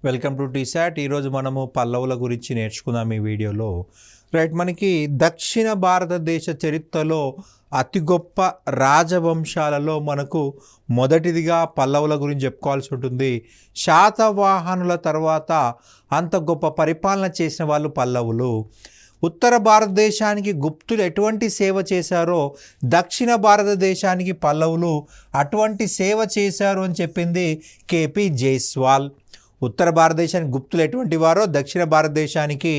Welcome to T-SAT. ఈరోజు మనము పల్లవుల గురించి నేర్చుకుందాం ఈ వీడియోలో. మనకి దక్షిణ భారతదేశ చరిత్రలో అతి గొప్ప రాజవంశాలలో మనకు మొదటిదిగా పల్లవుల గురించి చెప్పుకోవాల్సి ఉంటుంది. శాతవాహనుల తర్వాత అంత గొప్ప పరిపాలన చేసిన వాళ్ళు పల్లవులు. ఉత్తర భారతదేశానికి గుప్తులు ఎటువంటి సేవ చేశారో దక్షిణ భారతదేశానికి పల్లవులు అటువంటి సేవ చేశారు అని చెప్పింది కేపీ జైస్వాల్. ఉత్తర భారతదేశానికి గుప్తులు ఎటువంటి వారో దక్షిణ భారతదేశానికి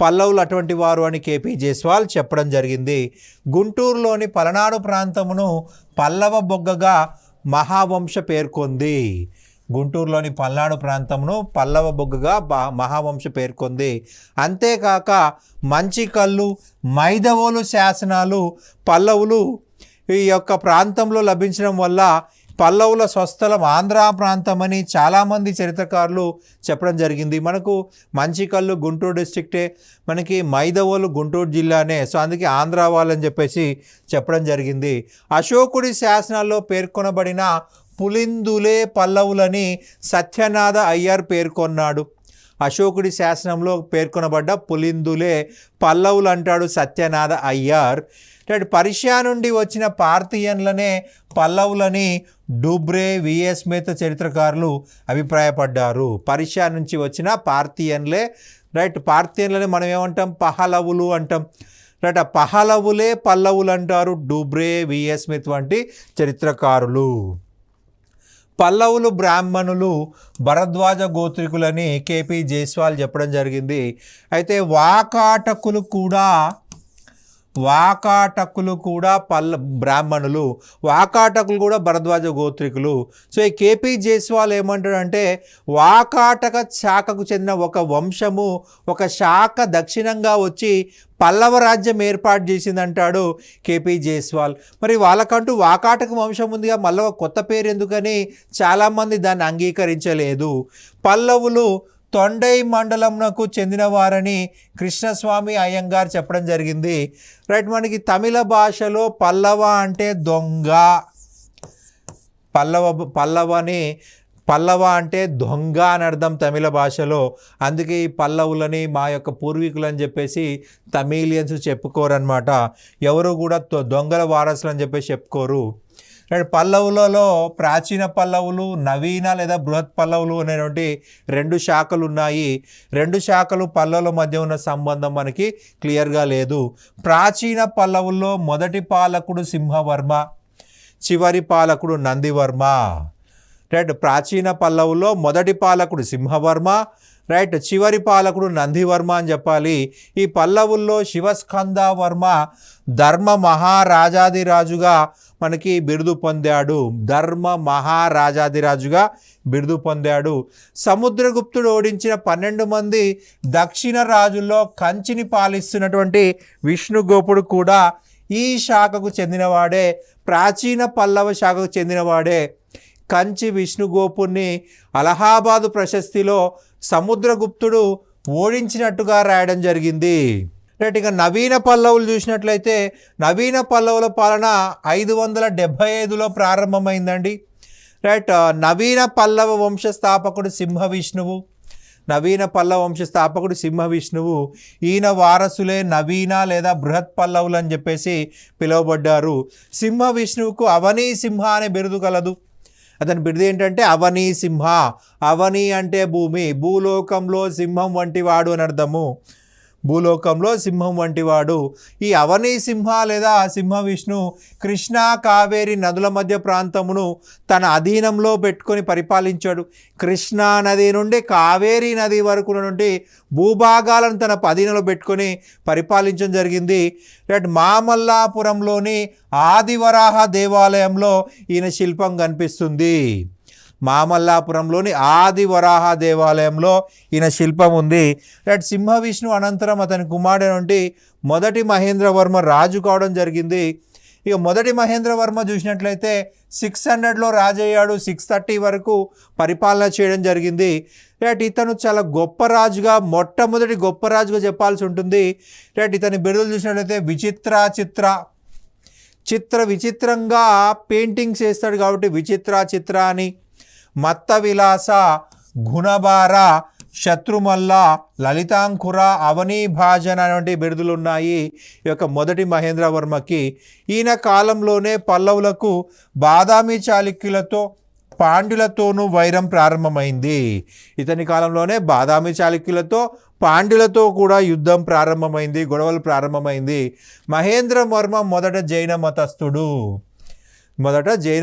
పల్లవులు అటువంటి వారు అని కేపీ జైస్వాల్ చెప్పడం జరిగింది. గుంటూరులోని పలనాడు ప్రాంతమును పల్లవ బొగ్గగా మహావంశ పేర్కొంది. గుంటూరులోని పల్నాడు ప్రాంతమును పల్లవ బొగ్గగా మహావంశ పేర్కొంది. అంతేకాక మంచికల్లు, మైదవోలు శాసనాలు పల్లవులు ఈ యొక్క ప్రాంతంలో లభించడం వల్ల పల్లవుల స్వస్థలం ఆంధ్ర ప్రాంతమని చాలామంది చరిత్రకారులు చెప్పడం జరిగింది. మనకు మంచికల్లు గుంటూరు డిస్ట్రిక్టే, మనకి మైదవోలు గుంటూరు జిల్లానే, సో అందుకే ఆంధ్ర వాళ్ళని చెప్పేసి చెప్పడం జరిగింది. అశోకుడి శాసనాల్లో పేర్కొనబడిన పులిందులే పల్లవులని సత్యనాథ అయ్యర్ పేర్కొన్నాడు. అశోకుడి శాసనంలో పేర్కొనబడ్డ పులిందులే పల్లవులు అంటాడు సత్యనాథ అయ్యర్. పర్షియా నుండి వచ్చిన పార్థియన్లనే పల్లవులని డూబ్రే, విఎస్ స్మిత్ చరిత్రకారులు అభిప్రాయపడ్డారు. పర్షియా నుంచి వచ్చిన పార్థియన్లే పార్థియన్లని మనం ఏమంటాం, పహలవులు అంటాం. ఆ పహలవులే పల్లవులు అంటారు డూబ్రే, విఎస్ స్మిత్ వంటి చరిత్రకారులు. పల్లవులు బ్రాహ్మణులు భరద్వాజ గోత్రికులని కేపీ జైస్వాల్ చెప్పడం జరిగింది. అయితే వాకాటకులు కూడా బ్రాహ్మణులు, వాకాటకులు కూడా భరద్వాజ గోత్రికులు. సో ఈ కేపీ జైస్వాల్ ఏమంటాడంటే వాకాటక శాఖకు చెందిన ఒక వంశము, ఒక శాఖ దక్షిణంగా వచ్చి పల్లవ రాజ్యం ఏర్పాటు చేసిందంటాడు కేపీ జైస్వాల్. మరి వాళ్ళకంటూ వాకాటక వంశం ఉందిగా, మళ్ళీ కొత్త పేరు ఎందుకని చాలామంది దాన్ని అంగీకరించలేదు. పల్లవులు తొండై మండలంకు చెందిన వారని కృష్ణస్వామి అయ్యంగార్ చెప్పడం జరిగింది. మనకి తమిళ భాషలో పల్లవ అంటే దొంగ, పల్లవ అంటే దొంగ అని అర్థం తమిళ భాషలో. అందుకే ఈ పల్లవులని మా యొక్క పూర్వీకులు అని చెప్పేసి తమిళియన్స్ చెప్పుకోరనమాట. ఎవరు కూడా దొంగల వారసులు అని చెప్పేసి చెప్పుకోరు. పల్లవులలో ప్రాచీన పల్లవులు, నవీన లేదా బృహత్ పల్లవులు అనేటువంటి రెండు శాఖలు ఉన్నాయి. రెండు శాఖలు పల్లవుల మధ్య ఉన్న సంబంధం మనకి క్లియర్గా లేదు. ప్రాచీన పల్లవుల్లో మొదటి పాలకుడు సింహవర్మ, చివరి పాలకుడు నందివర్మ. ప్రాచీన పల్లవుల్లో మొదటి పాలకుడు సింహవర్మ, చివరి పాలకుడు నందివర్మ అని చెప్పాలి. ఈ పల్లవుల్లో శివస్కందవర్మ ధర్మ మహారాజాదిరాజుగా మనకి బిరుదు పొందాడు. ధర్మ మహారాజాదిరాజుగా బిరుదు పొందాడు. సముద్రగుప్తుడు ఓడించిన 12 మంది దక్షిణ రాజుల్లో కంచిని పాలిస్తున్నటువంటి విష్ణుగోపుడు కూడా ఈ శాఖకు చెందినవాడే, ప్రాచీన పల్లవ శాఖకు చెందినవాడే. కంచి విష్ణుగోపుని అలహాబాదు ప్రశస్తిలో సముద్రగుప్తుడు ఓడించినట్టుగా రాయడం జరిగింది. ఇక నవీన పల్లవులు చూసినట్లయితే నవీన పల్లవుల పాలన 575లో ప్రారంభమైందండి. నవీన పల్లవ వంశస్థాపకుడు సింహవిష్ణువు. నవీన పల్లవ వంశస్థాపకుడు సింహవిష్ణువు. ఈయన వారసులే నవీన లేదా బృహత్ పల్లవులు అని చెప్పేసి పిలువబడ్డారు. సింహవిష్ణువుకు అవనీ సింహ అనే బిరుదు కలదు. అతని బిరుదు ఏంటంటే అవనీ సింహ. అవని అంటే భూమి, భూలోకంలో సింహం వంటివాడు అని అర్థము. భూలోకంలో సింహం వంటివాడు. ఈ అవనీ సింహ లేదా సింహ విష్ణు కృష్ణా కావేరి నదుల మధ్య ప్రాంతమును తన అధీనంలో పెట్టుకొని పరిపాలించాడు. కృష్ణా నది నుండి కావేరీ నది వరకు నుండి భూభాగాలను తన అధీనంలో పెట్టుకొని పరిపాలించడం జరిగింది. మామల్లాపురంలోని ఆదివరాహ దేవాలయంలో ఈయన శిల్పం కనిపిస్తుంది. మామల్లాపురంలోని ఆదివరాహ దేవాలయంలో ఈయన శిల్పం ఉంది. సింహ విష్ణు అనంతరం అతని కుమారుడు నుండి మొదటి మహేంద్రవర్మ రాజు కావడం జరిగింది. ఇక మొదటి మహేంద్రవర్మ చూసినట్లయితే 600లో రాజయ్యాడు. 630 వరకు పరిపాలన చేయడం జరిగింది. ఇతను చాలా గొప్ప రాజుగా, మొట్టమొదటి గొప్ప రాజుగా చెప్పాల్సి ఉంటుంది. ఇతని బిరుదులు చూసినట్లయితే విచిత్రంగా పెయింటింగ్స్ వేస్తాడు కాబట్టి విచిత్ర అని. మత్త విలాస గుణబార, శత్రుమల్ల, లలితాంకుర, అవనీభాజన అనేటువంటి బిరుదులు ఉన్నాయి ఈ యొక్క మొదటి మహేంద్రవర్మకి. ఈయన కాలంలోనే పల్లవులకు బాదామి చాళుక్యులతో పాండ్యులతోనూ వైరం ప్రారంభమైంది. ఇతని కాలంలోనే బాదామి చాళుక్యులతో పాండ్యులతో కూడా యుద్ధం ప్రారంభమైంది, గొడవలు ప్రారంభమైంది. మహేంద్రవర్మ మొదట జైన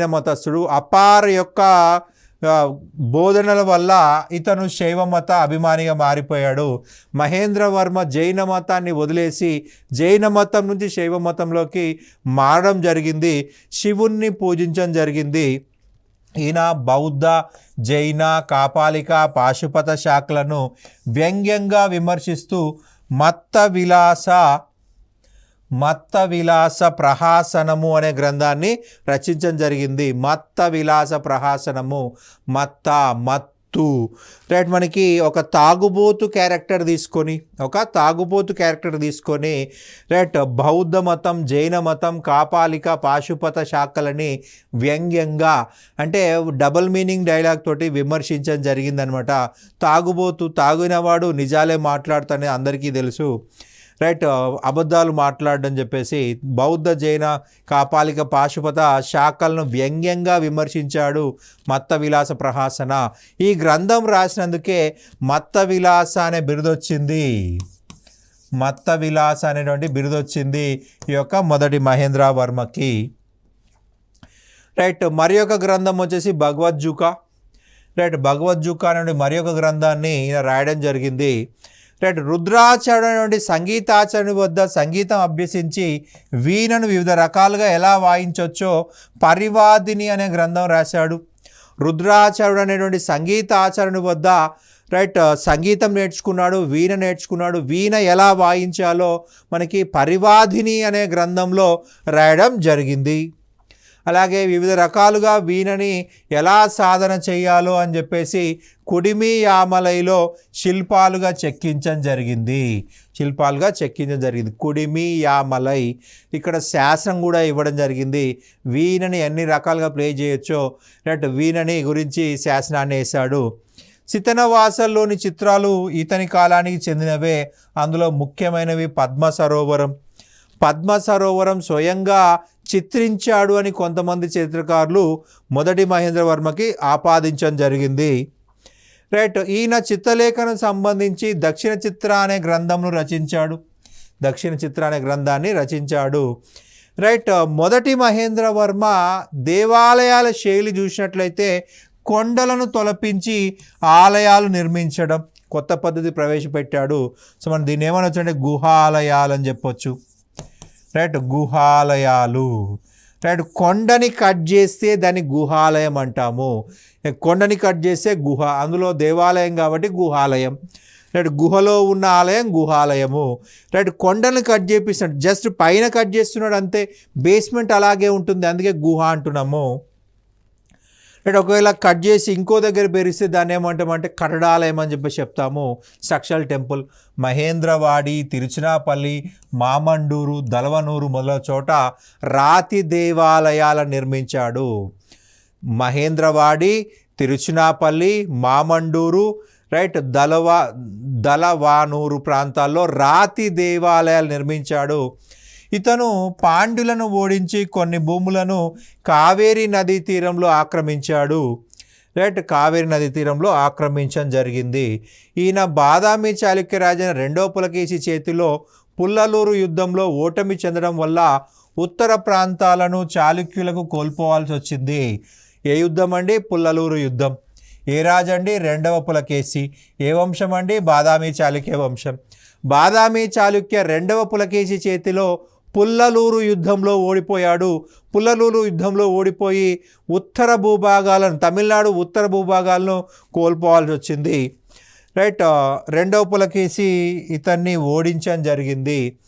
మతస్థుడు. అపార్ యొక్క బోధనల వల్ల ఇతను శైవమత అభిమానిగా మారిపోయాడు. మహేంద్రవర్మ జైన మతాన్ని వదిలేసి జైన మతం నుంచి శైవ మతంలోకి మారడం జరిగింది. శివుణ్ణి పూజించడం జరిగింది. ఈయన బౌద్ధ, జైన, కాపాలిక, పాశుపత శాఖలను వ్యంగ్యంగా విమర్శిస్తూ మత్త విలాస ప్రహాసనము అనే గ్రంథాన్ని రచించడం జరిగింది. మత్త విలాస ప్రహాసనము, మత్తు రైట్. మనకి ఒక తాగుబోతు క్యారెక్టర్ తీసుకొని రైట్ బౌద్ధ మతం, జైన మతం, కాపాలిక, పాశుపత శాఖలని వ్యంగ్యంగా అంటే డబుల్ మీనింగ్ డైలాగ్ తోటి విమర్శించడం జరిగిందనమాట. తాగినవాడు నిజాలే మాట్లాడుతానే అందరికీ తెలుసు రైట్, అబద్ధాలు మాట్లాడడం చెప్పేసి బౌద్ధ, జైన, కాపాలిక, పాశుపత శాఖలను వ్యంగ్యంగా విమర్శించాడు. మత్త విలాస ప్రహాసన. ఈ గ్రంథం రాసినందుకే మత్త విలాస అనే బిరుదొచ్చింది. అనేటువంటి బిరుదొచ్చింది ఈ యొక్క మొదటి మహేంద్రవర్మకి. రైట్. మరి ఒక గ్రంథం వచ్చేసి భగవద్గీత. అనే మరి ఒక గ్రంథాన్ని ఈయన రాయడం జరిగింది. రైట్. రుద్రాచార్యుడు అనేటువంటి సంగీతాచార్యుని వద్ద సంగీతం అభ్యసించి వీణను వివిధ రకాలుగా ఎలా వాయించవచ్చో పరివాదిని అనే గ్రంథం రాశాడు. రుద్రాచార్యుడు అనేటువంటి సంగీతాచార్యుని వద్ద రైట్ సంగీతం నేర్చుకున్నాడు, వీణ నేర్చుకున్నాడు. వీణ ఎలా వాయించాలో మనకి పరివాదిని అనే గ్రంథంలో రాయడం జరిగింది. అలాగే వివిధ రకాలుగా వీణని ఎలా సాధన చేయాలో అని చెప్పేసి కుడిమి యామలైలో శిల్పాలుగా చెక్కించడం జరిగింది. కుడిమి యామలై. ఇక్కడ శాసనం కూడా ఇవ్వడం జరిగింది. వీణని ఎన్ని రకాలుగా ప్లే చేయొచ్చో రైట్ వీణని గురించి శాసనాన్ని వేశాడు. సితనవాసల్లోని చిత్రాలు ఇతని కాలానికి చెందినవే. అందులో ముఖ్యమైనవి పద్మ సరోవరం స్వయంగా చిత్రించాడు అని కొంతమంది చరిత్రకారులు మొదటి మహేంద్రవర్మకి ఆపాదించడం జరిగింది. రైట్. ఈయన చిత్రలేఖనం సంబంధించి దక్షిణ చిత్ర అనే గ్రంథాన్ని రచించాడు. రైట్. మొదటి మహేంద్రవర్మ దేవాలయాల శైలి చూసినట్లయితే కొండలను తొలపించి ఆలయాలు నిర్మించడం కొత్త పద్ధతి ప్రవేశపెట్టాడు. సో మనం దీన్ని ఏమనొచ్చు అంటే గుహాలయాలు అని చెప్పొచ్చు. రైట్. గుహాలయాలు. రైట్. కొండని కట్ చేస్తే దాన్ని గుహాలయం అంటాము. కొండని కట్ చేస్తే గుహ, అందులో దేవాలయం కాబట్టి గుహాలయం. రైట్. గుహలో ఉన్న ఆలయం గుహాలయము. రైట్. కొండను కట్ చేపిస్తున్నాడు, జస్ట్ పైన కట్ చేస్తున్నాడు అంతే, బేస్మెంట్ అలాగే ఉంటుంది, అందుకే గుహ అంటున్నాము. రైట్. ఒకవేళ కట్ చేసి ఇంకో దగ్గర పెరిస్తే దాన్ని ఏమంటామంటే కట్టడాలయం అని చెప్పి చెప్తాము. Structural temple. మహేంద్రవాడి, తిరుచినాపల్లి, మామండూరు, దలవనూరు మొదలైన చోట రాతి దేవాలయాలను నిర్మించాడు. మహేంద్రవాడి, తిరుచినాపల్లి, మామండూరు రైట్ దలవానూరు ప్రాంతాల్లో రాతి దేవాలయాలు నిర్మించాడు. ఇతను పాండ్యులను ఓడించి కొన్ని భూములను కావేరీ నదీ తీరంలో ఆక్రమించాడు. రైట్. కావేరీ నదీ తీరంలో ఆక్రమించడం జరిగింది. ఈయన బాదామి చాళుక్య రాజైన రెండవ పులకేశి చేతిలో పుల్లలూరు యుద్ధంలో ఓటమి చెందడం వల్ల ఉత్తర ప్రాంతాలను చాళుక్యులకు కోల్పోవాల్సి వచ్చింది. ఏ యుద్ధం అండి? పుల్లలూరు యుద్ధం. ఏ రాజండి? రెండవ పులకేశి. ఏ వంశం అండి? బాదామి చాళుక్య వంశం. బాదామి చాళుక్య రెండవ పులకేశి చేతిలో పుల్లలూరు యుద్ధంలో ఓడిపోయాడు. పుల్లలూరు యుద్ధంలో ఓడిపోయి ఉత్తర భూభాగాలను, తమిళనాడు ఉత్తర భూభాగాలను కోల్పోవాల్సి వచ్చింది. రైట్. రెండవ పులకేశి ఇతన్ని ఓడించడం జరిగింది.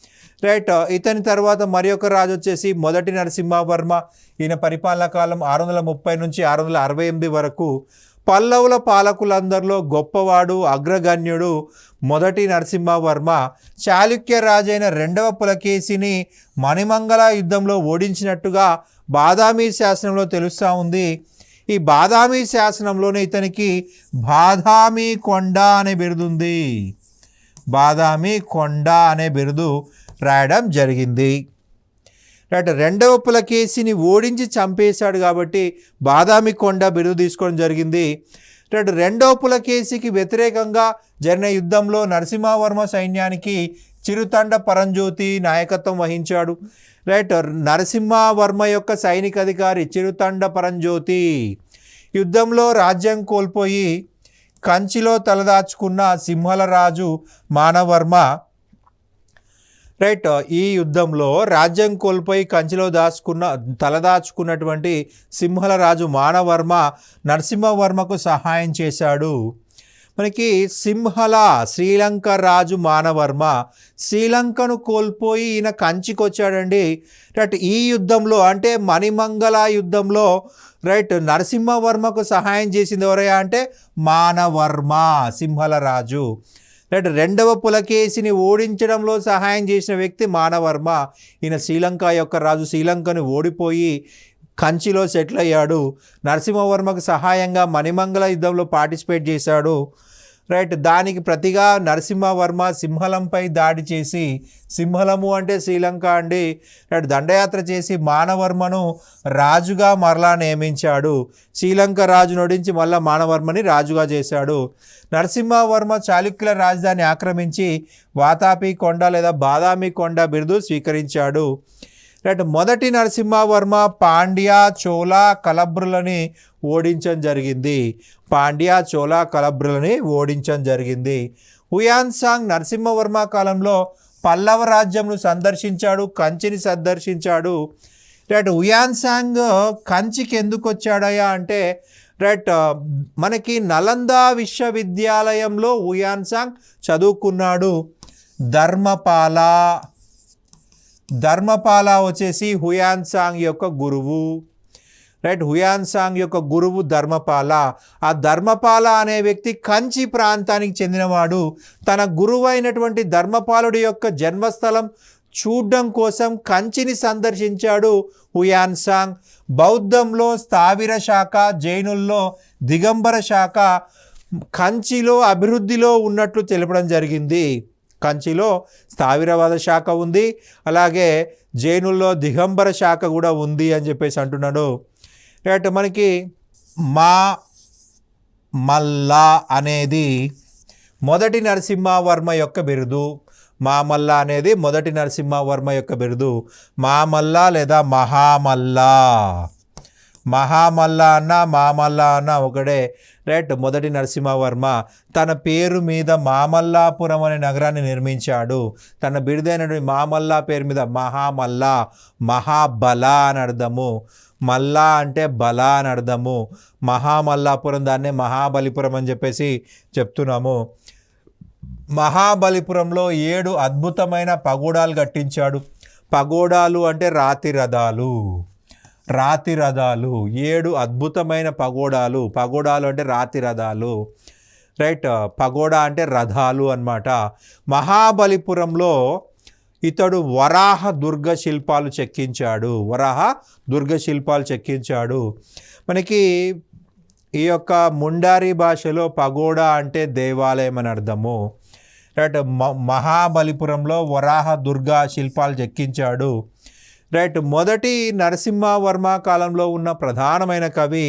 రైట్. ఇతని తర్వాత మరి ఒక రాజు వచ్చేసి మొదటి నరసింహవర్మ. ఈయన పరిపాలనా కాలం 630 నుంచి 668 వరకు. పల్లవుల పాలకులందరిలో గొప్పవాడు, అగ్రగణ్యుడు మొదటి నరసింహవర్మ. చాళుక్య రాజైన రెండవ పులకేశిని మణిమంగళ యుద్ధంలో ఓడించినట్టుగా బాదామి శాసనంలో తెలుస్తూ ఉంది. ఈ బాదామి శాసనంలోనే ఇతనికి బాదామి కొండ అనే బిరుదుంది. బాదామి కొండ అనే బిరుదు రాయడం జరిగింది. రైట్, రెండవ పులకేశిని ఓడించి చంపేశాడు కాబట్టి బాదామి కొండ బిరుదు తీసుకోవడం జరిగింది. రైట్, రెండవ పులకేశికి వ్యతిరేకంగా జరిగిన యుద్ధంలో నరసింహవర్మ సైన్యానికి చిరుతండ పరంజ్యోతి నాయకత్వం వహించాడు. రైట్, నరసింహవర్మ యొక్క సైనిక అధికారి చిరుతండ పరంజ్యోతి యుద్ధంలో రాజ్యం కోల్పోయి కంచిలో తలదాచుకున్న సింహల రాజు మానవర్మ. రైట్, ఈ యుద్ధంలో రాజ్యం కోల్పోయి కంచిలో తలదాచుకున్నటువంటి సింహల రాజు మానవర్మ నరసింహవర్మకు సహాయం చేశాడు. మనకి సింహల శ్రీలంక రాజు మానవర్మ శ్రీలంకను కోల్పోయి ఈయన కంచికి వచ్చాడండి. రైట్, ఈ యుద్ధంలో అంటే మణిమంగళ యుద్ధంలో రైట్ నరసింహవర్మకు సహాయం చేసింది ఎవరయ్యా అంటే మానవర్మ, సింహల రాజు. రైట్, రెండవ పులకేశిని ఓడించడంలో సహాయం చేసిన వ్యక్తి మానవర్మ. ఈయన శ్రీలంక యొక్క రాజు, శ్రీలంకను ఓడిపోయి కంచిలో సెటిల్ అయ్యాడు. నరసింహవర్మకు సహాయంగా మణిమంగళ యుద్ధంలో పార్టిసిపేట్ చేశాడు. రైట్, దానికి ప్రతిగా నరసింహవర్మ సింహలంపై దాడి చేసి, సింహలము అంటే శ్రీలంక అండి, రైట్, దండయాత్ర చేసి మానవర్మను రాజుగా మరలా నియమించాడు. శ్రీలంక రాజు నొడించి మళ్ళా మానవర్మని రాజుగా చేశాడు. నరసింహవర్మ చాళుక్యుల రాజధాని ఆక్రమించి వాతాపి కొండ లేదా బాదామి కొండ బిరుదు స్వీకరించాడు. రైట్, మొదటి నరసింహవర్మ పాండ్య చోళ కలబ్రులని ఓడించడం జరిగింది. పాండ్య చోళ కలబ్రులని ఓడించడం జరిగింది. హుయాన్సాంగ్ నరసింహవర్మ కాలంలో పల్లవ రాజ్యంను సందర్శించాడు, కంచిని సందర్శించాడు. రైట్, హుయాన్సాంగ్ కంచికి ఎందుకు వచ్చాడయా అంటే రైట్ మనకి నలంద విశ్వవిద్యాలయంలో హుయాన్సాంగ్ చదువుకున్నాడు. ధర్మపాల వచ్చేసి హుయాన్సాంగ్ యొక్క గురువు. రైట్, హుయాన్సాంగ్ యొక్క గురువు ధర్మపాల. ఆ ధర్మపాల అనే వ్యక్తి కంచి ప్రాంతానికి చెందినవాడు. తన గురువు అయినటువంటి ధర్మపాలుడి యొక్క జన్మస్థలం చూడడం కోసం కంచిని సందర్శించాడు హుయాన్సాంగ్. బౌద్ధంలో స్థావిర శాఖ, జైనుల్లో దిగంబర శాఖ కంచిలో అభివృద్ధిలో ఉన్నట్లు తెలపడం జరిగింది. కంచిలో స్థావిరవాద శాఖ ఉంది, అలాగే జైనుల్లో దిగంబర శాఖ కూడా ఉంది అని చెప్పేసి అంటున్నాడు. రైట్, మనకి మల్లా అనేది మొదటి నరసింహవర్మ యొక్క బిరుదు. మామల్లా అనేది మొదటి నరసింహవర్మ యొక్క బిరుదు. మామల్లా లేదా మహామల్లా, మహామల్లా అన్న మామల్లా అన్న ఒకడే. రైట్, మొదటి నరసింహవర్మ తన పేరు మీద మామల్లాపురం అనే నగరాన్ని నిర్మించాడు. తన బిరుదైనటువంటి మామల్లా పేరు మీద మహామల్లా, మహాబల అని అర్థము. మల్లా అంటే బల అని అర్థము. మహామల్లాపురం దాన్నే మహాబలిపురం అని చెప్పేసి చెప్తున్నాము. మహాబలిపురంలో 7 అద్భుతమైన పగోడాలు కట్టించాడు. పగోడాలు అంటే రాతి రథాలు. 7 అద్భుతమైన పగోడాలు అంటే రాతి రథాలు. రైట్, పగోడా అంటే రథాలు అన్నమాట. మహాబలిపురంలో ఇతడు వరాహ దుర్గ శిల్పాలు చెక్కించాడు. మనకి ఈ యొక్క ముండారి భాషలో పగోడా అంటే దేవాలయం అని అర్థము. రైట్, మహాబలిపురంలో వరాహ దుర్గా శిల్పాలు చెక్కించాడు. రైట్, మొదటి నరసింహవర్మ కాలంలో ఉన్న ప్రధానమైన కవి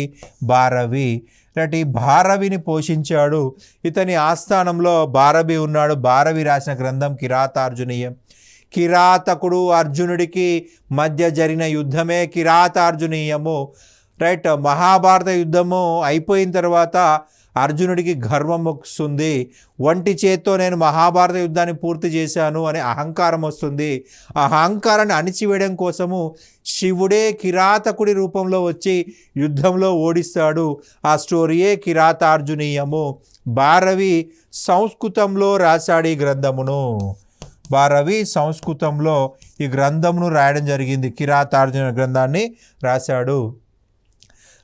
భారవి. రైట్, ఈ భారవిని పోషించాడు. ఇతని ఆస్థానంలో భారవి ఉన్నాడు. భారవి రాసిన గ్రంథం కిరాతార్జునీయం. కిరాతకుడు అర్జునుడికి మధ్య జరిగిన యుద్ధమే కిరాతార్జునీయము. రైట్, మహాభారత యుద్ధము అయిపోయిన తర్వాత అర్జునుడికి గర్వం వస్తుంది. ఒంటి చేత్తో నేను మహాభారత యుద్ధాన్ని పూర్తి చేశాను అనే అహంకారం వస్తుంది. ఆ అహంకారాన్ని అణిచివేయడం కోసము శివుడే కిరాతకుడి రూపంలో వచ్చి యుద్ధంలో ఓడిస్తాడు. ఆ స్టోరీయే కిరాతార్జునీయము. భారవి సంస్కృతంలో రాశాడు ఈ గ్రంథమును. భారవి సంస్కృతంలో ఈ గ్రంథమును రాయడం జరిగింది. కిరాతార్జున గ్రంథాన్ని రాశాడు.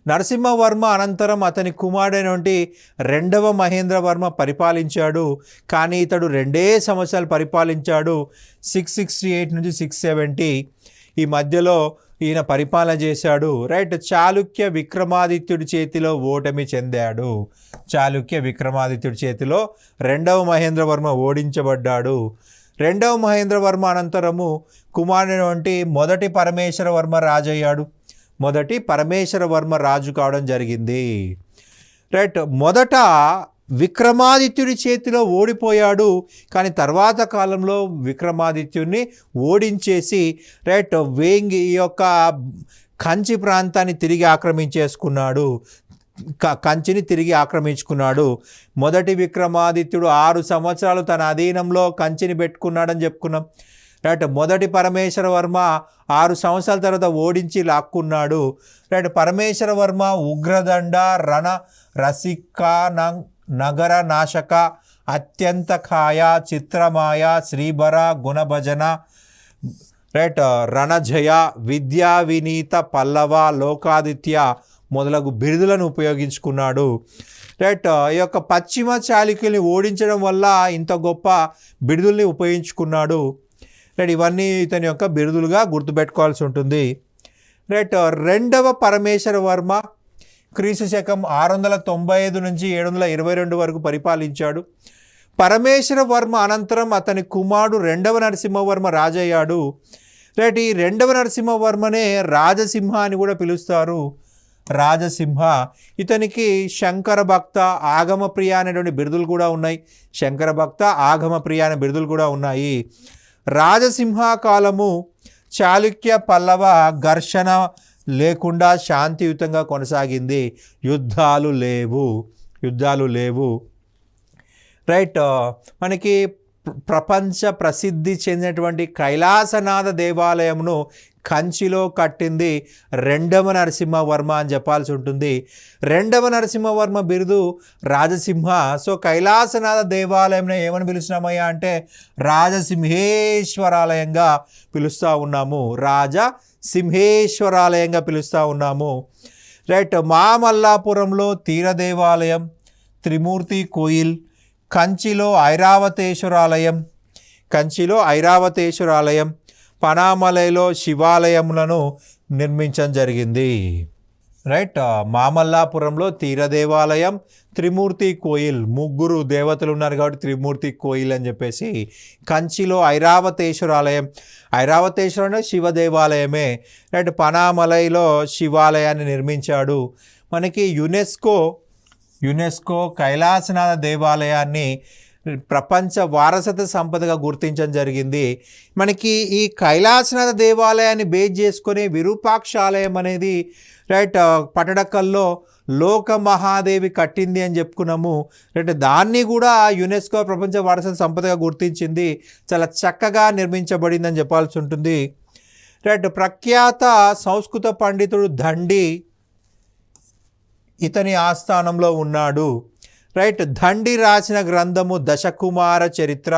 నరసింహవర్మ అనంతరం అతని కుమారుడైనటువంటి 2వ మహేంద్రవర్మ పరిపాలించాడు. కానీ ఇతడు 2 సంవత్సరాలు పరిపాలించాడు. 668 నుంచి 670. ఈ మధ్యలో ఈయన పరిపాలన చేశాడు. రైట్. చాళుక్య విక్రమాదిత్యుడి చేతిలో ఓటమి చెందాడు. చాళుక్య విక్రమాదిత్యుడి చేతిలో రెండవ మహేంద్రవర్మ ఓడించబడ్డాడు. రెండవ మహేంద్రవర్మ అనంతరము కుమారుని వంటి మొదటి పరమేశ్వరవర్మ రాజయ్యాడు. మొదటి పరమేశ్వరవర్మ రాజు కావడం జరిగింది. రైట్. మొదట విక్రమాదిత్యుడి చేతిలో ఓడిపోయాడు, కానీ తర్వాత కాలంలో విక్రమాదిత్యుడిని ఓడించేసి రైట్ వేంగి ఈ యొక్క కంచి ప్రాంతాన్ని తిరిగి ఆక్రమించేసుకున్నాడు. కంచిని తిరిగి ఆక్రమించుకున్నాడు. మొదటి విక్రమాదిత్యుడు 6 సంవత్సరాలు తన అధీనంలో కంచిని పెట్టుకున్నాడని చెప్పుకున్నాం. రైట్. మొదటి పరమేశ్వరవర్మ 6 సంవత్సరాల తర్వాత ఓడించి లాక్కున్నాడు. రైట్. పరమేశ్వరవర్మ ఉగ్రదండ, రణ రసిక, నగర నాశక, అత్యంత కాయ, చిత్రమాయ, శ్రీభర, గుణభజన, రైట్ రణజయ, విద్యా వినీత, పల్లవ, లోకాదిత్య మొదలగు బిరుదులను ఉపయోగించుకున్నాడు. రైట్. ఈ యొక్క పశ్చిమ చాళుక్యుల్ని ఓడించడం వల్ల ఇంత గొప్ప బిరుదుల్ని ఉపయోగించుకున్నాడు. రైట్. ఇవన్నీ ఇతని యొక్క బిరుదులుగా గుర్తుపెట్టుకోవాల్సి ఉంటుంది. రైట్. రెండవ పరమేశ్వరవర్మ క్రీస్తు శకం 695 నుంచి 722 వరకు పరిపాలించాడు. పరమేశ్వరవర్మ అనంతరం అతని కుమారుడు రెండవ నరసింహవర్మ రాజయ్యాడు. రైట్. ఈ రెండవ నరసింహవర్మనే రాజసింహ అని కూడా పిలుస్తారు. రాజసింహ. ఇతనికి శంకర భక్త, ఆగమ ప్రియ అనేటువంటి బిరుదులు కూడా ఉన్నాయి. శంకర భక్త, ఆగమ ప్రియ అనే బిరుదులు కూడా ఉన్నాయి. రాజసింహ కాలము చాళుక్య పల్లవ ఘర్షణ లేకుండా శాంతియుతంగా కొనసాగింది. యుద్ధాలు లేవు. రైట్. మనకి ప్రపంచ ప్రసిద్ధి చెందినటువంటి కైలాసనాథ దేవాలయమును కంచిలో కట్టింది రెండవ నరసింహవర్మ అని చెప్పాల్సి ఉంటుంది. రెండవ నరసింహవర్మ బిరుదు రాజసింహ. సో కైలాసనాథ దేవాలయం ఏమని పిలుస్తున్నామయ్యా అంటే రాజసింహేశ్వరాలయంగా పిలుస్తూ ఉన్నాము. రాజసింహేశ్వరాలయంగా పిలుస్తూ ఉన్నాము. రైట్. మామల్లాపురంలో తీర దేవాలయం, త్రిమూర్తి కోయిల్, కంచిలో ఐరావతేశ్వరాలయం, పనామలైలో శివాలయములను నిర్మించడం జరిగింది. రైట్. మామల్లాపురంలో తీర దేవాలయం, త్రిమూర్తి కోయిల్, 3 దేవతలు ఉన్నారు కాబట్టి త్రిమూర్తి కోయిల్ అని చెప్పేసి. కంచిలో ఐరావతేశ్వరం శివ దేవాలయమే. రైట్. పనామలైలో శివాలయాన్ని నిర్మించాడు. మనకి యునెస్కో కైలాసనాథ దేవాలయాన్ని ప్రపంచ వారసత్వ సంపదగా గుర్తించడం జరిగింది. మనకి ఈ కైలాసనాథ దేవాలయాన్ని బేస్ చేసుకొని విరూపాక్ష ఆలయం అనేది రైట్ పటడకల్లో లోక మహాదేవి కట్టింది అని చెప్పుకున్నాము. రైట్. దాన్ని కూడా యునెస్కో ప్రపంచ వారసత్వ సంపదగా గుర్తించింది. చాలా చక్కగా నిర్మించబడింది అని చెప్పాల్సి ఉంటుంది. రైట్. ప్రఖ్యాత సంస్కృత పండితుడు దండి ఇతని ఆస్థానంలో ఉన్నాడు. రైట్. దండి రాసిన గ్రంథము దశకుమార చరిత్ర.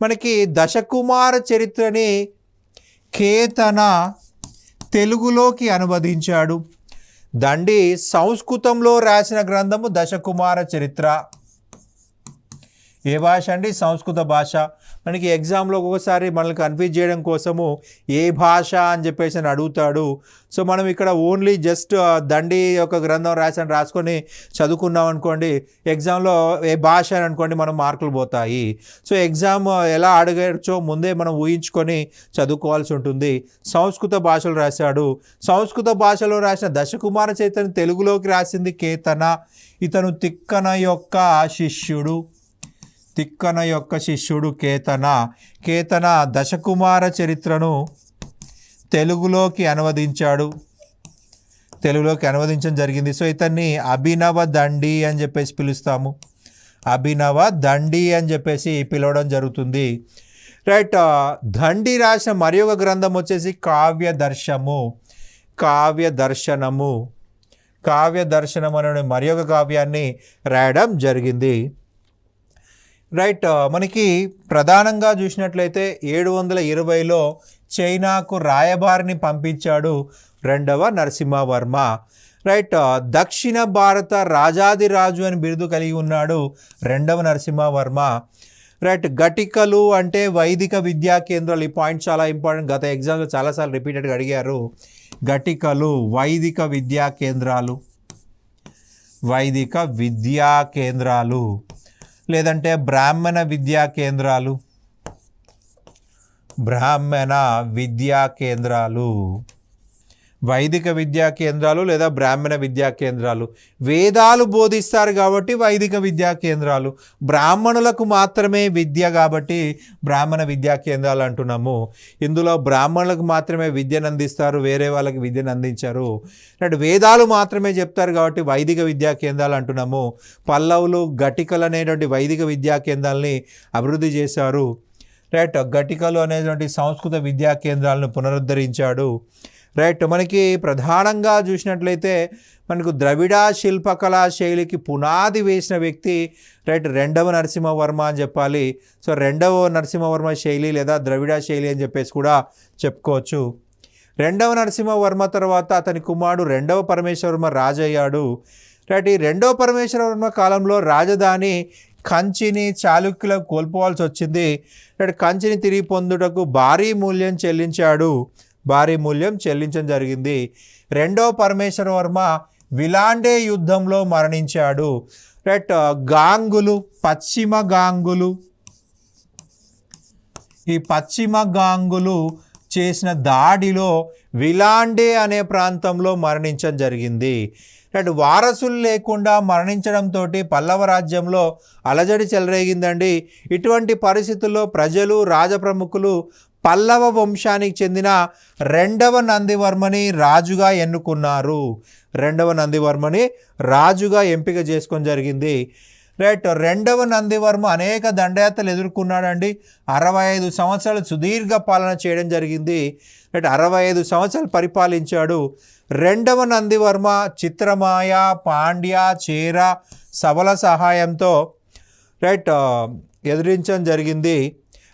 మనకి దశకుమార చరిత్రని కేతన తెలుగులోకి అనువదించాడు. దండి సంస్కృతంలో రాసిన గ్రంథము దశకుమార చరిత్ర. ఏ భాష అండి? సంస్కృత భాష. మనకి ఎగ్జామ్లో ఒక్కొక్కసారి మనల్ని కన్ఫ్యూజ్ చేయడం కోసము ఏ భాష అని చెప్పేసి అని అడుగుతాడు. సో మనం ఇక్కడ ఓన్లీ జస్ట్ దండి యొక్క గ్రంథం రాసుకొని చదువుకున్నాం అనుకోండి, ఎగ్జామ్లో ఏ భాష అని అనుకోండి మనం మార్కులు పోతాయి. సో ఎగ్జామ్ ఎలా అడగచ్చో ముందే మనం ఊహించుకొని చదువుకోవాల్సి ఉంటుంది. సంస్కృత భాషలో రాశాడు. సంస్కృత భాషలో రాసిన దశకుమార చరిత్రని తెలుగులోకి రాసింది కేతన. ఇతను తిక్కన యొక్క శిష్యుడు కేతన దశకుమార చరిత్రను తెలుగులోకి అనువదించడం జరిగింది. సో ఇతన్ని అభినవ దండి అని చెప్పేసి పిలుస్తాము. పిలవడం జరుగుతుంది. రైట్. దండి రాసిన మరి ఒక గ్రంథం వచ్చేసి కావ్య దర్శనము అనే మరి ఒక కావ్యాన్ని రాయడం జరిగింది. రైట్. మనకి ప్రధానంగా చూసినట్లయితే 720లో చైనాకు రాయబారిని పంపించాడు రెండవ నరసింహవర్మ. రైట్. దక్షిణ భారత రాజాదిరాజు అని బిరుదు కలిగి ఉన్నాడు రెండవ నరసింహవర్మ. రైట్. ఘటికలు అంటే వైదిక విద్యా కేంద్రాలు. ఈ పాయింట్ చాలా ఇంపార్టెంట్, గత ఎగ్జామ్లో చాలాసార్లు రిపీటెడ్గా అడిగారు. ఘటికలు వైదిక విద్యా కేంద్రాలు, వైదిక విద్యా కేంద్రాలు, లేదంటే బ్రాహ్మణ విద్యా కేంద్రాలు, బ్రాహ్మణ విద్యా కేంద్రాలు, వైదిక విద్యా కేంద్రాలు లేదా బ్రాహ్మణ విద్యా కేంద్రాలు. వేదాలు బోధిస్తారు కాబట్టి వైదిక విద్యా కేంద్రాలు, బ్రాహ్మణులకు మాత్రమే విద్య కాబట్టి బ్రాహ్మణ విద్యా కేంద్రాలు అంటున్నాము. ఇందులో బ్రాహ్మణులకు మాత్రమే విద్యను అందిస్తారు, వేరే వాళ్ళకి విద్యను అందించారు. అంటే వేదాలు మాత్రమే చెప్తారు కాబట్టి వైదిక విద్యా కేంద్రాలు అంటున్నాము. పల్లవులు ఘటికలు అనేటువంటి వైదిక విద్యా కేంద్రాలని అభివృద్ధి చేశారు. రైట్. ఘటికలు అనేటువంటి సంస్కృత విద్యా కేంద్రాలను పునరుద్ధరించాడు. రైట్. మనకి ప్రధానంగా చూసినట్లయితే మనకు ద్రవిడ శిల్పకళా శైలికి పునాది వేసిన వ్యక్తి రైట్ రెండవ నరసింహవర్మ అని చెప్పాలి. సో రెండవ నరసింహవర్మ శైలి లేదా ద్రవిడ శైలి అని చెప్పేసి కూడా చెప్పుకోవచ్చు. రెండవ నరసింహవర్మ తర్వాత అతని కుమారుడు రెండవ పరమేశ్వరవర్మ రాజు అయ్యాడు. రైట్. ఈ రెండవ పరమేశ్వరవర్మ కాలంలో రాజధాని కంచిని చాళుక్యులకు కోల్పోవాల్సి వచ్చింది. రైట్. కంచిని తిరిగి పొందుటకు భారీ మూల్యం చెల్లించడం జరిగింది. రెండవ పరమేశ్వరవర్మ విలాండే యుద్ధంలో మరణించాడు. రైట్. గాంగులు, పశ్చిమ గాంగులు, ఈ పశ్చిమ గాంగులు చేసిన దాడిలో విలాండే అనే ప్రాంతంలో మరణించడం జరిగింది. రైట్. వారసులు లేకుండా మరణించడంతో పల్లవ రాజ్యంలో అలజడి చెలరేగిందండి. ఇటువంటి పరిస్థితుల్లో ప్రజలు, రాజప్రముఖులు పల్లవ వంశానికి చెందిన రెండవ నందివర్మని రాజుగా ఎన్నుకున్నారు. రెండవ నందివర్మని రాజుగా ఎంపిక చేసుకొని జరిగింది. రైట్. రెండవ నందివర్మ అనేక దండయాత్రలు ఎదుర్కొన్నాడండి. 65 సంవత్సరాలు సుదీర్ఘ పాలన చేయడం జరిగింది. రైట్. 65 సంవత్సరాలు పరిపాలించాడు. రెండవ నందివర్మ చిత్రమాయ, పాండ్య, చేర, సబల సహాయంతో రైట్ ఎదిరించడం జరిగింది.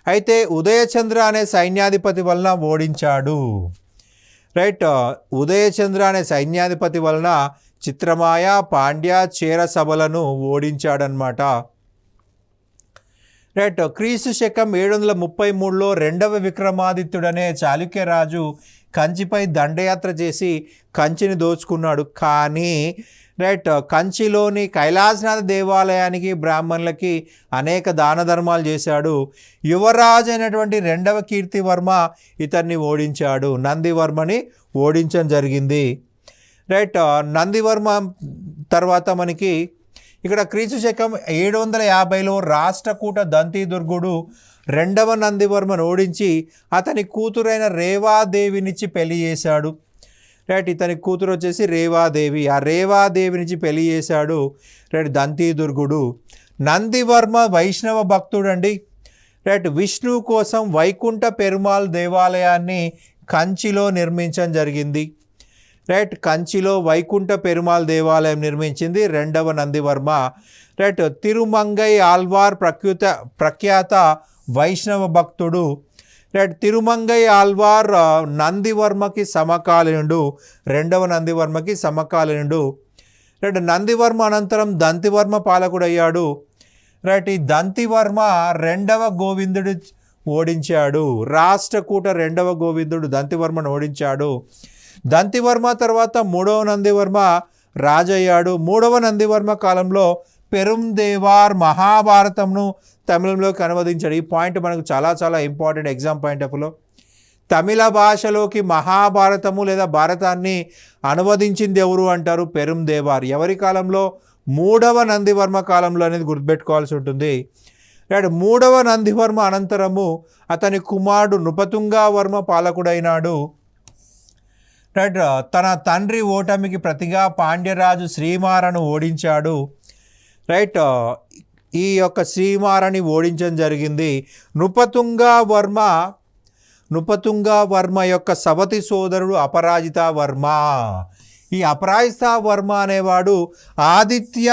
అయితే ఉదయచంద్ర అనే సైన్యాధిపతి వలన ఓడించాడు. రైట్. ఉదయచంద్ర అనే సైన్యాధిపతి వలన చిత్రమాయ, పాండ్య, చేర సభలను ఓడించాడనమాట. రైట్. క్రీస్తు శకం 733లో రెండవ విక్రమాదిత్యుడనే చాళుక్యరాజు కంచిపై దండయాత్ర చేసి కంచిని దోచుకున్నాడు. కానీ రైట్ కంచిలోని కైలాసనాథ దేవాలయానికి, బ్రాహ్మణులకి అనేక దాన ధర్మాలు చేశాడు. యువరాజు అయినటువంటి రెండవ కీర్తివర్మ ఇతన్ని ఓడించాడు. నందివర్మని ఓడించడం జరిగింది. రైట్. నందివర్మ తర్వాత మనకి ఇక్కడ క్రీస్తు శకం 750లో రాష్ట్రకూట దంతిదుర్గుడు రెండవ నందివర్మను ఓడించి అతని కూతురైన రేవాదేవినిచ్చి పెళ్లి చేశాడు. రైట్. ఇతని కూతురు వచ్చేసి రేవాదేవి. ఆ రేవాదేవినిచ్చి పెళ్లి చేశాడు రైట్ దంతిదుర్గుడు. నందివర్మ వైష్ణవ భక్తుడు అండి. రైట్. విష్ణువు కోసం వైకుంఠ పెరుమాళ్ దేవాలయాన్ని కంచిలో నిర్మించడం జరిగింది. రైట్. కంచిలో వైకుంఠ పెరుమాళ్ దేవాలయం నిర్మించింది రెండవ నందివర్మ. రైట్. తిరుమంగై ఆల్వార్ ప్రఖ్యాత వైష్ణవ భక్తుడు. రైట్. తిరుమంగై ఆల్వార్ నందివర్మకి సమకాలీనుడు, రెండవ నందివర్మకి సమకాలీనుడు. రైట్. నందివర్మ అనంతరం దంతివర్మ పాలకుడయ్యాడు. రైట్. ఈ దంతివర్మ రెండవ గోవిందుడు ఓడించాడు. రాష్ట్రకూట రెండవ గోవిందుడు దంతివర్మను ఓడించాడు. దంతివర్మ తర్వాత మూడవ నందివర్మ రాజయ్యాడు. మూడవ నందివర్మ కాలంలో పెరుందేవార్ మహాభారతంను తమిళంలోకి అనువదించాడు. ఈ పాయింట్ మనకు చాలా చాలా ఇంపార్టెంట్ ఎగ్జామ్ పాయింట్ ఆఫ్ వ్యూలో. తమిళ భాషలోకి మహాభారతము లేదా భారతాన్ని అనువదించింది ఎవరు అంటారు? పెరుందేవార్. ఎవరి కాలంలో? మూడవ నందివర్మ కాలంలో అనేది గుర్తుపెట్టుకోవాల్సి ఉంటుంది. రైట్. మూడవ నందివర్మ అనంతరము అతని కుమారుడు నృపతుంగవర్మ పాలకుడైనాడు. రైట్. తన తండ్రి ఓటమికి ప్రతిగా పాండ్యరాజు శ్రీమారను ఓడించాడు. రైట్. ఈ యొక్క శ్రీమారని ఓడించడం జరిగింది. నృపతుంగవర్మ యొక్క సవతి సోదరుడు అపరాజిత వర్మ. ఈ అపరాజిత వర్మ అనేవాడు ఆదిత్య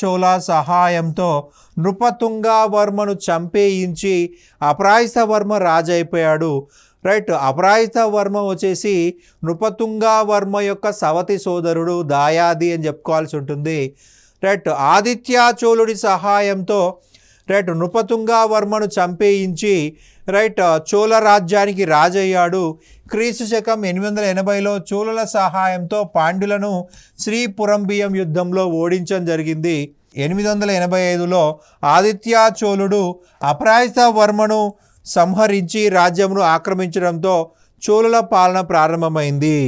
చోళ సహాయంతో నృపతుంగవర్మను చంపేయించి అపరాజిత వర్మ రాజైపోయాడు. రైట్. అపరాజిత వర్మ వచ్చేసి నృపతుంగవర్మ యొక్క సవతి సోదరుడు, దాయాది అని చెప్పుకోవాల్సి ఉంటుంది. రైట్ ఆదిత్య చోళుడి సహాయంతో రైట్ నృపతుంగవర్మను చంపేయించి రైట్ చోళ రాజ్యానికి రాజయ్యాడు. క్రీస్తు శకం 880లో చోళుల సహాయంతో పాండ్యులను శ్రీపురంబియం యుద్ధంలో ఓడించడం జరిగింది. 885లో ఆదిత్య చోళుడు అపరాజిత వర్మను సంహరించి రాజ్యమును ఆక్రమించడంతో చోళుల పాలన ప్రారంభమైంది.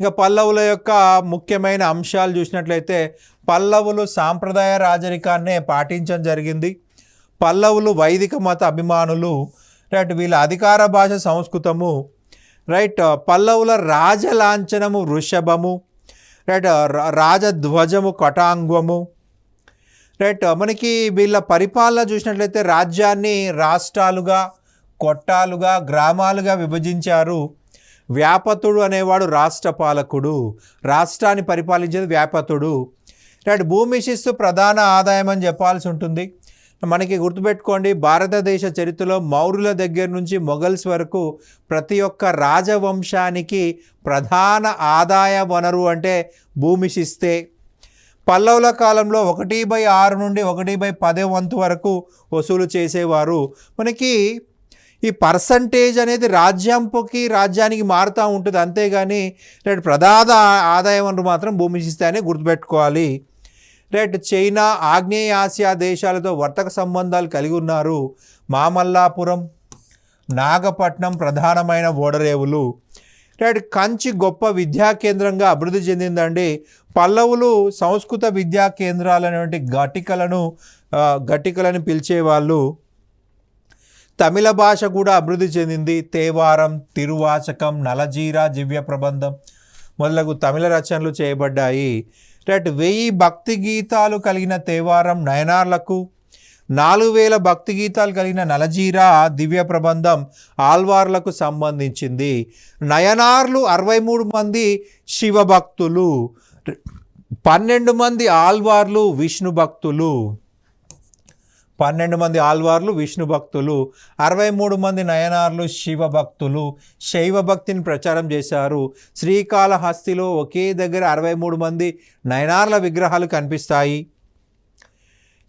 ఇక పల్లవుల యొక్క ముఖ్యమైన అంశాలు చూసినట్లయితే పల్లవులు సాంప్రదాయ రాజరికాన్నే పాటించడం జరిగింది. పల్లవులు వైదిక మత అభిమానులు. రైట్ వీళ్ళ అధికార భాష సంస్కృతము. రైట్ పల్లవుల రాజలాంఛనము వృషభము. రైట్ రాజధ్వజము కటాంగము. రైట్ మనకి వీళ్ళ పరిపాలన చూసినట్లయితే రాజ్యాన్ని రాష్ట్రాలుగా, కొట్టాలుగా, గ్రామాలుగా విభజించారు. వ్యాపతుడు అనేవాడు రాష్ట్ర పాలకుడు, రాష్ట్రాన్ని పరిపాలించేది వ్యాపతుడు. రైట్ భూమి శిస్తు ప్రధాన ఆదాయం అని చెప్పాల్సి ఉంటుంది. మనకి గుర్తుపెట్టుకోండి, భారతదేశ చరిత్రలో మౌర్యుల దగ్గర నుంచి మొఘల్స్ వరకు ప్రతి ఒక్క రాజవంశానికి ప్రధాన ఆదాయ వనరు అంటే భూమి శిస్తే. పల్లవుల కాలంలో 1/6 నుండి 1/10 వంతు వరకు వసూలు చేసేవారు. మనకి ఈ పర్సంటేజ్ అనేది రాజ్యానికి మారుతూ ఉంటుంది, అంతేగాని రైట్ ప్రధాన ఆదాయ వనరు మాత్రం భూమి శిస్తే అని గుర్తుపెట్టుకోవాలి. రైట్ చైనా, ఆగ్నేయ ఆసియా దేశాలతో వర్తక సంబంధాలు కలిగి ఉన్నారు. మామల్లాపురం, నాగపట్నం ప్రధానమైన ఓడరేవులు. రైట్ కంచి గొప్ప విద్యా కేంద్రంగా అభివృద్ధి చెందిందండి. పల్లవులు సంస్కృత విద్యా కేంద్రాలు అనేటువంటి ఘటికలను పిలిచేవాళ్ళు. తమిళ భాష కూడా అభివృద్ధి చెందింది. తేవారం, తిరువాచకం, నలజీరా, దివ్య ప్రబంధం మొదలగు తమిళ రచనలు చేయబడ్డాయి. రైట్ 1000 భక్తి గీతాలు కలిగిన తేవారం నయనార్లకు, 4000 భక్తి గీతాలు కలిగిన నలజీరా దివ్య ప్రబంధం ఆల్వార్లకు సంబంధించింది. నయనార్లు 63 మంది శివభక్తులు, 12 మంది ఆల్వార్లు విష్ణు భక్తులు. 12 మంది ఆల్వార్లు విష్ణు భక్తులు, 63 మంది నయనార్లు శివ భక్తులు. శైవ భక్తిని ప్రచారం చేశారు. శ్రీకాళహస్తిలో ఒకే దగ్గర 63 మంది నయనార్ల విగ్రహాలు కనిపిస్తాయి.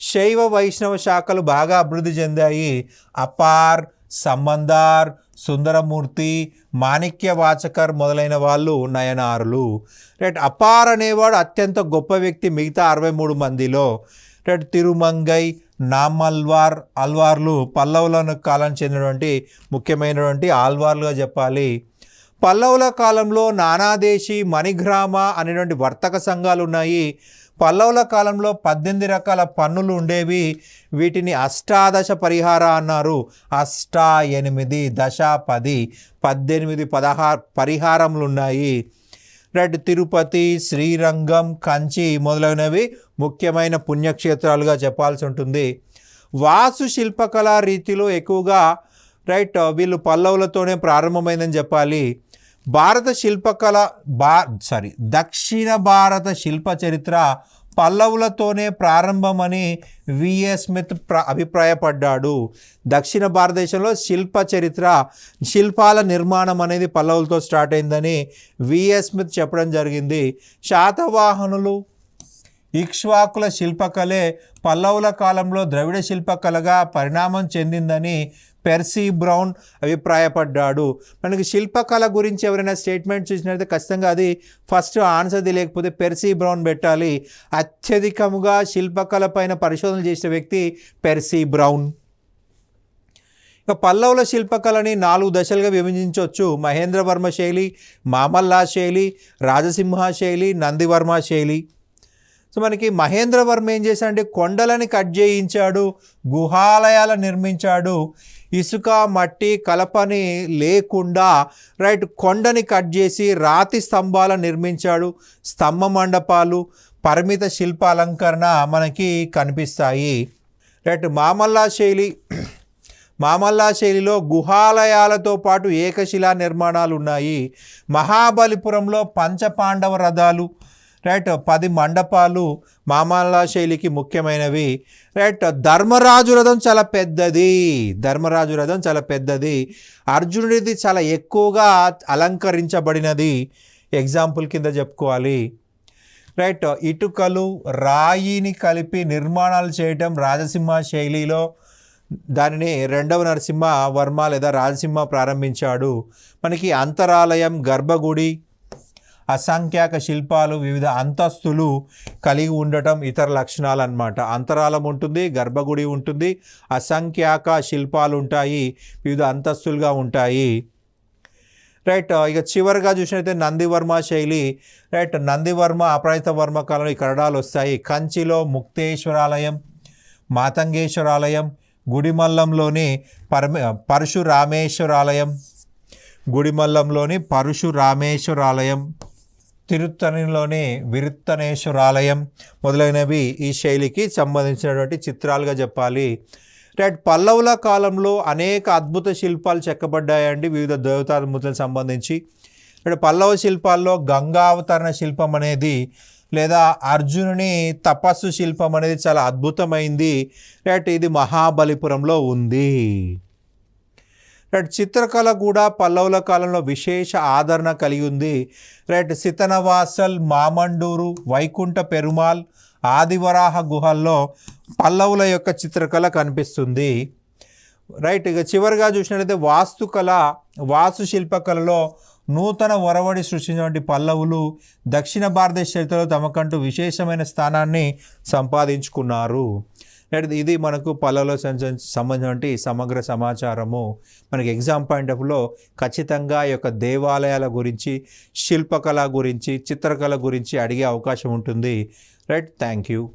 శైవ వైష్ణవ శాఖలు బాగా అభివృద్ధి చెందాయి. అపార్, సంబందార్, సుందరమూర్తి, మాణిక్యవాచకర్ మొదలైన వాళ్ళు నయనారులు. రైట్ అపార్ అనేవాడు అత్యంత గొప్ప వ్యక్తి మిగతా 63 మందిలో. రైట్ తిరుమంగై, ఆల్వార్లు పల్లవుల కాలానికి చెందినటువంటి ముఖ్యమైనటువంటి ఆల్వార్లుగా చెప్పాలి. పల్లవుల కాలంలో నానాదేశీ, మణిగ్రామ అనేటువంటి వర్తక సంఘాలు ఉన్నాయి. పల్లవుల కాలంలో 18 రకాల పన్నులు ఉండేవి. వీటిని అష్టాదశ పరిహార అన్నారు. 8, దశ 10, 18, 16 పరిహారములు ఉన్నాయి. రైట్ తిరుపతి, శ్రీరంగం, కంచి మొదలైనవి ముఖ్యమైన పుణ్యక్షేత్రాలుగా చెప్పాల్సి ఉంటుంది. వాస్తు శిల్పకళా రీతిలో ఎక్కువగా రైట్ వీళ్ళు పల్లవులతోనే ప్రారంభమైందని చెప్పాలి. దక్షిణ భారత శిల్ప చరిత్ర పల్లవులతోనే ప్రారంభమని విఏ స్మిత్ అభిప్రాయపడ్డాడు. దక్షిణ భారతదేశంలో శిల్ప చరిత్ర, శిల్పాల నిర్మాణం అనేది పల్లవులతో స్టార్ట్ అయిందని విఏ స్మిత్ చెప్పడం జరిగింది. శాతవాహనులు, ఇక్ష్వాకుల శిల్పకళే పల్లవుల కాలంలో ద్రవిడ శిల్పకళగా పరిణామం చెందిందని పెర్సీ బ్రౌన్ అభిప్రాయపడ్డాడు. మనకి శిల్పకళ గురించి ఎవరైనా స్టేట్మెంట్ చూసినట్లయితే ఖచ్చితంగా అది ఫస్ట్ ఆన్సర్ది, లేకపోతే పెర్సీ బ్రౌన్ పెట్టాలి. అత్యధికముగా శిల్పకళ పైన పరిశోధనలు చేసిన వ్యక్తి పెర్సీ బ్రౌన్. ఇక పల్లవుల శిల్పకళని 4 దశలుగా విభజించవచ్చు. మహేంద్రవర్మ శైలి, మామల్లా శైలి, రాజసింహ శైలి, నందివర్మ శైలి. సో మనకి మహేంద్రవర్మ ఏం చేశాడంటే కొండలని కట్ చేయించాడు, గుహాలయాలు నిర్మించాడు. ఇసుక, మట్టి, కలపని లేకుండా రైట్ కొండని కట్ చేసి రాతి స్తంభాలను నిర్మించాడు. స్తంభ మండపాలు, పరిమిత శిల్ప అలంకరణ మనకి కనిపిస్తాయి. రైట్ మామల్లా శైలిలో గుహాలయాలతో పాటు ఏకశిలా నిర్మాణాలు ఉన్నాయి. మహాబలిపురంలో పంచపాండవ రథాలు, రైట్ 10 మండపాలు మామల్లా శైలికి ముఖ్యమైనవి. రైట్ ధర్మరాజు రథం చాలా పెద్దది. అర్జునుడిది చాలా ఎక్కువగా అలంకరించబడినది. ఎగ్జాంపుల్ కింద చెప్పుకోవాలి. రైట్. ఇటుకలు రాయిని కలిపి నిర్మాణాలు చేయటం రాజసింహ శైలిలో. దానిని రెండవ నరసింహవర్మ లేదా రాజసింహ ప్రారంభించాడు. మనకి అంతరాలయం, గర్భగుడి, అసంఖ్యాక శిల్పాలు, వివిధ అంతస్తులు కలిగి ఉండటం ఇతర లక్షణాలు అన్నమాట. అంతరాలం ఉంటుంది, గర్భగుడి ఉంటుంది, అసంఖ్యాక శిల్పాలు ఉంటాయి, వివిధ అంతస్తులుగా ఉంటాయి. రైట్. ఇక చివరిగా చూసినట్లయితే నందివర్మ శైలి. రైట్. నందివర్మ అపరాజిత వర్మ కాలంలో ఈ కరడాలు వస్తాయి. కంచిలో ముక్తేశ్వరాలయం, మాతంగేశ్వరాలయం, గుడిమల్లంలోని పరశురామేశ్వరాలయం, గుడిమల్లంలోని పరశురామేశ్వరాలయం, తిరుత్తణిలోని విరుత్తనేశ్వరాలయం మొదలైనవి ఈ శైలికి సంబంధించినటువంటి చిత్రాలుగా చెప్పాలి. రైట్. పల్లవుల కాలంలో అనేక అద్భుత శిల్పాలు చెక్కబడ్డాయండి వివిధ దేవతామూర్తులకు సంబంధించి. పల్లవ శిల్పాల్లో గంగావతరణ శిల్పం అనేది లేదా అర్జునుని తపస్సు శిల్పం అనేది చాలా అద్భుతమైంది. రైట్. ఇది మహాబలిపురంలో ఉంది. రైట్. చిత్రకళ కూడా పల్లవుల కాలంలో విశేష ఆదరణ కలిగి ఉంది. రైట్. సితనవాసల్, మామండూరు, వైకుంఠ పెరుమాల్, ఆదివరాహ గుహల్లో పల్లవుల యొక్క చిత్రకళ కనిపిస్తుంది. రైట్. ఇక చివరిగా చూసినట్లయితే వాస్తుకళ, వాస్తుశిల్పకళలో నూతన ఒరవడి సృష్టించినటువంటి పల్లవులు దక్షిణ భారతదేశ చరిత్రలో తమకంటూ విశేషమైన స్థానాన్ని సంపాదించుకున్నారు. ఇది మనకు పల్లవులకు సంబంధించినటువంటి సమగ్ర సమాచారము. మనకి ఎగ్జామ్ పాయింట్ ఆఫ్ వ్యూలో ఖచ్చితంగా ఈ యొక్క దేవాలయాల గురించి, శిల్పకళ గురించి, చిత్రకళ గురించి అడిగే అవకాశం ఉంటుంది. రైట్. Thank you.